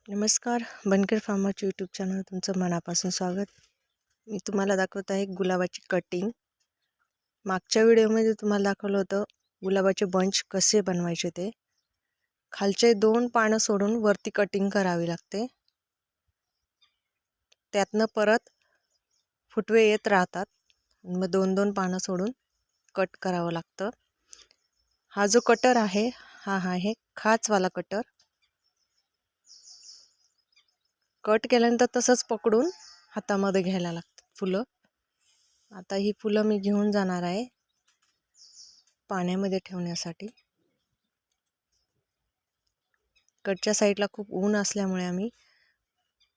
नमस्कार, बनकर फार्मरचे YouTube channel तुमचं मनापासून स्वागत. मी तुम्हाला दाखवत आहे गुलाबाची कटिंग. मागच्या व्हिडिओमध्ये तुम्हाला दाखवलं होतं गुलाबाचे बंच कसे बनवायचे ते. खालचे 2 पानं सोडून वरती कटिंग करावी लागते. त्यातनं परत फुटवे येत राहतात. मग 2-2 पानं सोडून कट करावं लागतं. हा जो कटर आहे हा आहे खाचवाला कटर. कट केल्यानंतर तसंच पकडून हातामध्ये घ्यायला लागतात फुलं. आता ही फुलं मी घेऊन जाणार आहे पाण्यामध्ये ठेवण्यासाठी. कडच्या साईडला खूप ऊन असल्यामुळे आम्ही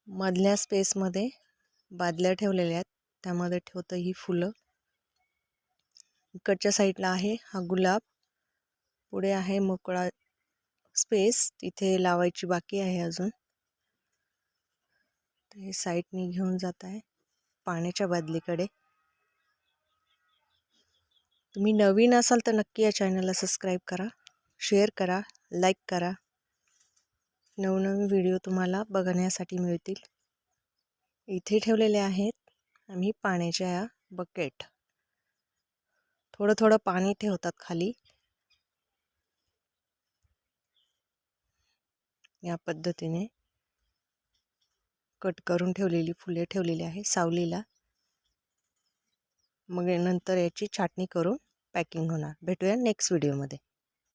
मधल्या स्पेसमध्ये बादल्या ठेवलेल्या आहेत, त्यामध्ये ठेवतो ही फुलं. इकडच्या साईडला आहे हा गुलाब, पुढे आहे मोकळा स्पेस, तिथे लावायची बाकी आहे अजून. तर हे साईडनी घेऊन जात आहे पाण्याच्या बादलीकडे. तुम्ही नवीन असाल तर नक्की या चॅनलला सबस्क्राईब करा, शेअर करा, लाईक करा. नवनवीन व्हिडिओ तुम्हाला बघण्यासाठी मिळतील. इथे ठेवलेले आहेत आम्ही पाण्याच्या बकेट. थोडं थोडं पाणी ठेवतात खाली. या पद्धतीने कट करून ठेवलेली फुले ठेवलेली आहे सावलीला. मग नंतर याची छाटणी करून पॅकिंग होणार. भेटूया नेक्स्ट व्हिडिओमध्ये.